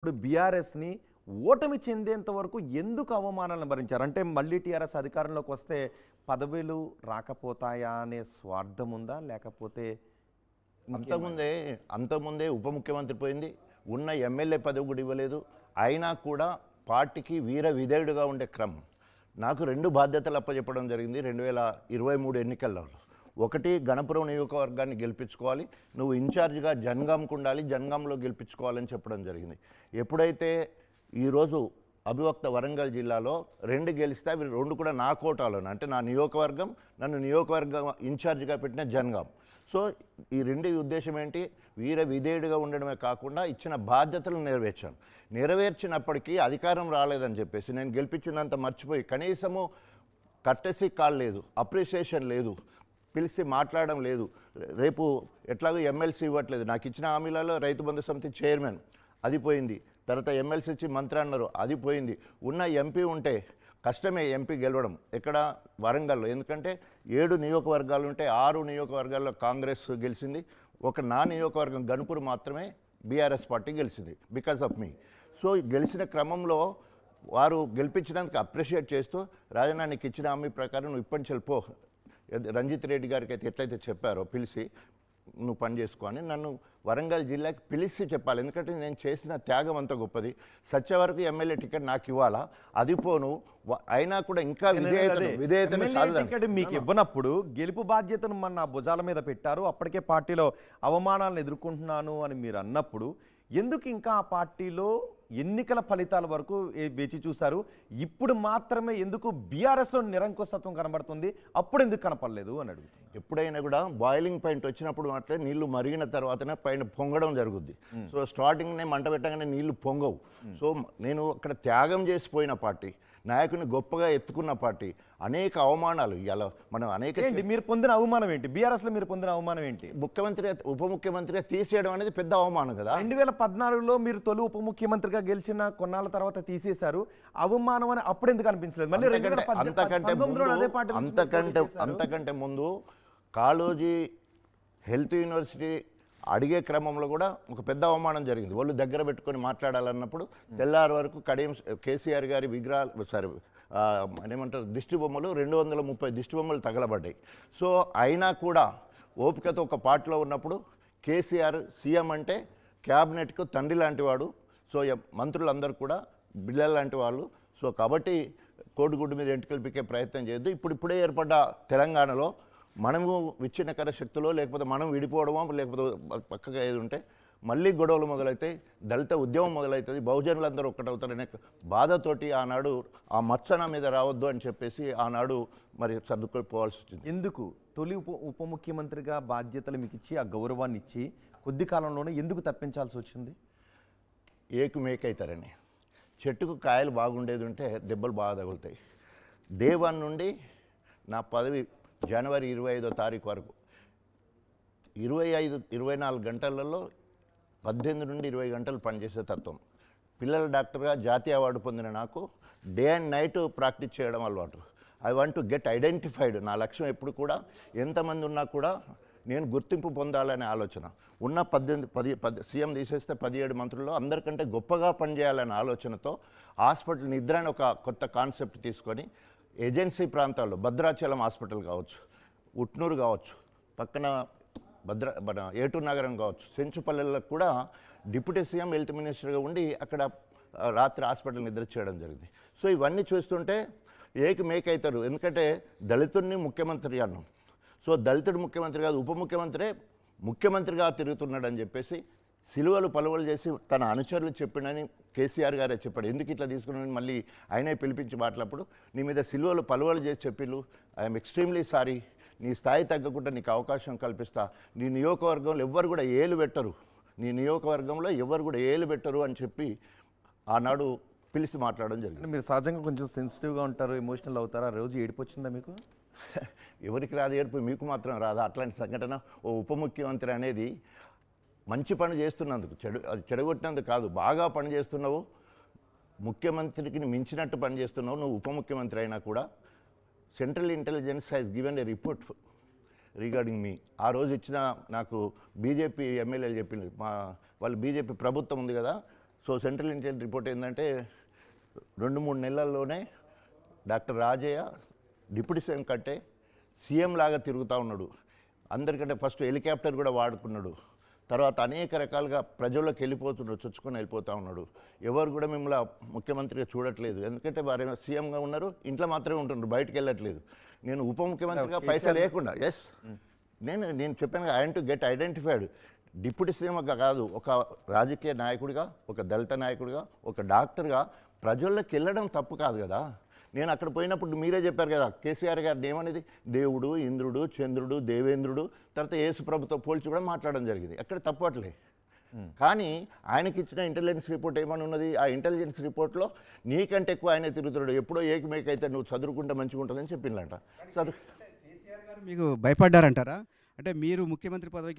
ఇప్పుడు బీఆర్ఎస్‌ని ఓటమి చెందేంత వరకు ఎందుకు అవమానాలను భరించారు? అంటే మళ్ళీ టీఆర్ఎస్ అధికారంలోకి వస్తే పదవులు రాకపోతాయా అనే స్వార్థం ఉందా? లేకపోతే ఇంకేమైనా? అంతకుముందే ఉప ముఖ్యమంత్రి పోయింది. ఉన్న ఎమ్మెల్యే పదవి కూడా ఇవ్వలేదు. అయినా కూడా పార్టీకి వీర విధేయుడుగా ఉండే క్రమం. నాకు 2 బాధ్యతలు అప్పచెప్పడం జరిగింది 2023 ఎన్నికల్లో. ఒకటి, గణపురం నియోజకవర్గాన్ని గెలిపించుకోవాలి, నువ్వు ఇన్ఛార్జిగా జనగాంకు ఉండాలి, జనగాంలో గెలిపించుకోవాలని చెప్పడం జరిగింది. ఎప్పుడైతే ఈరోజు అభివక్త వరంగల్ జిల్లాలో 2 గెలిస్తే అవి 2 కూడా నా కోటాలోనే, అంటే నా నియోజకవర్గం, నన్ను నియోజకవర్గం ఇన్ఛార్జిగా పెట్టిన జనగాం. సో ఈ 2 ఉద్దేశం ఏంటి? వీర విధేయుడిగా ఉండడమే కాకుండా ఇచ్చిన బాధ్యతలు నెరవేర్చినప్పటికీ అధికారం రాలేదని చెప్పేసి నేను గెలిపించినంత మర్చిపోయి కనీసము కట్టెసి కాల్ లేదు, అప్రిసియేషన్ లేదు, పిలిచి మాట్లాడడం లేదు. రేపు ఎట్లాగో ఎమ్మెల్సీ ఇవ్వట్లేదు, నాకు ఇచ్చిన హామీలలో రైతు బంధు సమితి చైర్మన్ అది పోయింది, తర్వాత ఎమ్మెల్సీ ఇచ్చి మంత్రి అన్నారు అది పోయింది. ఉన్న ఎంపీ ఉంటే కష్టమే ఎంపీ గెలవడం ఎక్కడ వరంగల్లో, ఎందుకంటే 7 నియోజకవర్గాలు ఉంటే 6 నియోజకవర్గాల్లో కాంగ్రెస్ గెలిచింది, ఒక నా నియోజకవర్గం గణపూర్ మాత్రమే బీఆర్ఎస్ పార్టీ గెలిచింది బికాస్ ఆఫ్ మీ. సో గెలిచిన క్రమంలో వారు గెలిపించినందుకు అప్రిషియేట్ చేస్తూ, రాజన్న నీకు ఇచ్చిన హామీ ప్రకారం నువ్వు ఇప్పటి నుంచి వెళ్ళిపో, రంజిత్ రెడ్డి గారికి అయితే ఎట్లయితే చెప్పారో పిలిచి నువ్వు పని చేసుకో అని నన్ను వరంగల్ జిల్లాకి పిలిచి చెప్పాలి. ఎందుకంటే నేను చేసిన త్యాగం అంత గొప్పది. సత్య వరకు ఎమ్మెల్యే టికెట్ నాకు ఇవ్వాలా, అది పోను అయినా కూడా ఇంకా విధేయతను మీకు ఇవ్వనప్పుడు గెలుపు బాధ్యతను మన భుజాల మీద పెట్టారు. అప్పటికే పార్టీలో అవమానాలను ఎదుర్కొంటున్నాను అని మీరు అన్నప్పుడు ఎందుకు ఇంకా ఆ పార్టీలో ఎన్నికల ఫలితాల వరకు వేచి చూశారు? ఇప్పుడు మాత్రమే ఎందుకు బీఆర్ఎస్లో నిరంకుశత్వం కనబడుతుంది, అప్పుడు ఎందుకు కనపడలేదు అని అడుగుతుంది. ఎప్పుడైనా కూడా బాయిలింగ్ పాయింట్ వచ్చినప్పుడు మాత్రమే నీళ్లు మరిగిన తర్వాతనే పైన పొంగడం జరుగుద్ది. సో స్టార్టింగ్నే మంట పెట్టగానే నీళ్లు పొంగవు. సో నేను అక్కడ త్యాగం చేసిపోయిన పార్టీ, నాయకుని గొప్పగా ఎత్తుకున్న పార్టీ, అనేక అవమానాలు ఇలా మనం మీరు పొందిన అవమానం ఏంటి? బీఆర్ఎస్లో మీరు పొందిన అవమానం ఏంటి? ముఖ్యమంత్రిగా ఉప ముఖ్యమంత్రిగా తీసేయడం అనేది పెద్ద అవమానం కదా. 2014లో మీరు తొలి ఉప ముఖ్యమంత్రిగా గెలిచిన కొన్నాళ్ళ తర్వాత తీసేశారు. అవమానం అని అప్పుడు ఎందుకు అనిపించలేదు? మళ్ళీ అంతకంటే ముందు కాళోజీ హెల్త్ యూనివర్సిటీ అడిగే క్రమంలో కూడా ఒక పెద్ద అవమానం జరిగింది. వాళ్ళు దగ్గర పెట్టుకొని మాట్లాడాలన్నప్పుడు తెల్లారి వరకు కడియం కేసీఆర్ గారి విగ్రహాలు ఏమంటారు దిష్టి బొమ్మలు 230 దిష్టి బొమ్మలు తగలబడ్డాయి. సో అయినా కూడా ఓపికతో ఒక పార్టీలో ఉన్నప్పుడు కేసీఆర్ సీఎం అంటే క్యాబినెట్కు తండ్రి లాంటి వాడు. సో మంత్రులందరూ కూడా బిళ్ళల లాంటి వాళ్ళు. సో కాబట్టి కోడిగుడ్డు మీద ఎంటుకలు పిక్కే ప్రయత్నం చేయొద్దు. ఇప్పుడే ఏర్పడ్డ తెలంగాణలో మనము విచ్ఛిన్నకర శక్తులో, లేకపోతే మనం విడిపోవడమో, లేకపోతే పక్కగా ఏది ఉంటే మళ్ళీ గొడవలు మొదలవుతాయి, దళిత ఉద్యమం మొదలవుతుంది, బహుజనులందరూ ఒక్కటవుతారనే బాధతోటి ఆనాడు ఆ మచ్చన మీద రావద్దు అని చెప్పేసి ఆనాడు మరి సర్దుకుపోవాల్సి వచ్చింది. ఎందుకు తొలి ఉప ముఖ్యమంత్రిగా బాధ్యతలు మీకు ఇచ్చి ఆ గౌరవాన్ని ఇచ్చి కొద్ది కాలంలోనే ఎందుకు తప్పించాల్సి వచ్చింది? మేకైతారని. చెట్టుకు కాయలు బాగుండేది ఉంటే దెబ్బలు బాగా తగులుతాయి. డే 1 నుండి నా పదవి జనవరి 25వ తారీఖు వరకు 24 గంటలలో 18 నుండి 20 గంటలు పనిచేసే తత్వం. పిల్లల డాక్టర్గా జాతీయ అవార్డు పొందిన నాకు డే అండ్ నైట్ ప్రాక్టీస్ చేయడం అలవాటు. I want to get identified. నా లక్ష్యం ఎప్పుడు కూడా ఎంతమంది ఉన్నా కూడా నేను గుర్తింపు పొందాలనే ఆలోచన. ఉన్న 10 సీఎం తీసేస్తే 17 మంత్రుల్లో అందరికంటే గొప్పగా పనిచేయాలనే ఆలోచనతో హాస్పిటల్ నిద్ర అని ఒక కొత్త కాన్సెప్ట్ తీసుకొని ఏజెన్సీ ప్రాంతాల్లో భద్రాచలం హాస్పిటల్ కావచ్చు, ఉట్నూరు కావచ్చు, పక్కన ఏటూరు నగరం కావచ్చు, సెంచుపల్లెలకు కూడా డిప్యూటీ సీఎం హెల్త్ మినిస్టర్గా ఉండి అక్కడ రాత్రి హాస్పిటల్ నిద్ర చేయడం జరిగింది. సో ఇవన్నీ చూస్తుంటే మేకైతారు. ఎందుకంటే దళితుడిని ముఖ్యమంత్రి అన్నాం. సో దళితుడు ముఖ్యమంత్రి కాదు, ఉప ముఖ్యమంత్రిగా తిరుగుతున్నాడని చెప్పేసి సిలువలు పలువలు చేసి తన అనుచరులు చెప్పినని కేసీఆర్ గారే చెప్పాడు. ఎందుకు ఇట్లా తీసుకున్నాను మళ్ళీ ఆయనే పిలిపించి మాట్లాడప్పుడు నీ మీద సిలువలు పలువలు చేసి చెప్పిళ్ళు, ఐఎమ్ ఎక్స్ట్రీమ్లీ సారీ, నీ స్థాయి తగ్గకుండా నీకు అవకాశం కల్పిస్తా, నీ నియోజకవర్గంలో ఎవ్వరు కూడా ఏలు పెట్టరు అని చెప్పి ఆనాడు పిలిచి మాట్లాడడం జరిగింది. మీరు సహజంగా కొంచెం సెన్సిటివ్గా ఉంటారు, ఎమోషనల్ అవుతారు. ఆ రోజు ఏడుపు వచ్చిందా మీకు? ఎవరికి రాదు ఏడుపు, మీకు మాత్రం రాదా? అట్లాంటి సంఘటన ఓ ఉప ముఖ్యమంత్రి అనేది మంచి పని చేస్తున్నందుకు, అది చెడగొట్టినందుకు కాదు, బాగా పని చేస్తున్నావు, ముఖ్యమంత్రికి మించినట్టు పని చేస్తున్నావు. నువ్వు ఉప ముఖ్యమంత్రి అయినా కూడా central intelligence has given a report regarding me. ఆ రోజు ఇచ్చిన నాకు బీజేపీ ఎమ్మెల్యేలు చెప్పింది, వాళ్ళు బీజేపీ ప్రభుత్వం ఉంది కదా, so so central intelligence report ఏంటంటే 2-3 నెలల్లోనే డాక్టర్ రాజయ్య డిప్యూటీ సీఎం కంటే సీఎం లాగా తిరుగుతూ ఉన్నాడు. అందరికంటే ఫస్ట్ హెలికాప్టర్ కూడా వాడుకున్నాడు. తర్వాత అనేక రకాలుగా ప్రజల్లోకి వెళ్ళిపోతున్నాడు, చొచ్చుకొని వెళ్ళిపోతూ ఉన్నాడు. ఎవరు కూడా మిమ్మల్ని ముఖ్యమంత్రిగా చూడట్లేదు. ఎందుకంటే వారు సీఎంగా ఉన్నారు, ఇంట్లో మాత్రమే ఉంటున్నారు, బయటకు వెళ్ళట్లేదు. నేను ఉప ముఖ్యమంత్రిగా పైసా లేకుండా నేను చెప్పాను, I to get identified. Deputy సీఎంగా కాదు, ఒక రాజకీయ నాయకుడిగా, ఒక దళిత నాయకుడిగా, ఒక డాక్టర్గా ప్రజల్లోకి వెళ్ళడం తప్పు కాదు కదా. నేను అక్కడ పోయినప్పుడు మీరే చెప్పారు కదా, కేసీఆర్ గారిని ఏమనేది దేవుడు, ఇంద్రుడు, చంద్రుడు, దేవేంద్రుడు, తర్వాత యేసు ప్రభుతో పోల్చి కూడా మాట్లాడడం జరిగింది. అక్కడ తప్పట్లే. కానీ ఆయనకి ఇచ్చిన ఇంటెలిజెన్స్ రిపోర్ట్ ఏమని ఉన్నది, ఆ ఇంటెలిజెన్స్ రిపోర్ట్లో నీకంటే ఎక్కువ ఆయన తిరుగుతున్నాడు, ఎప్పుడో ఏకమేకైతే నువ్వు చదువుకుంటే మంచిగా ఉంటుందని చెప్పిందంట. కేసీఆర్ గారు మీకు భయపడ్డారంటారా? అంటే మీరు ముఖ్యమంత్రి పదవికి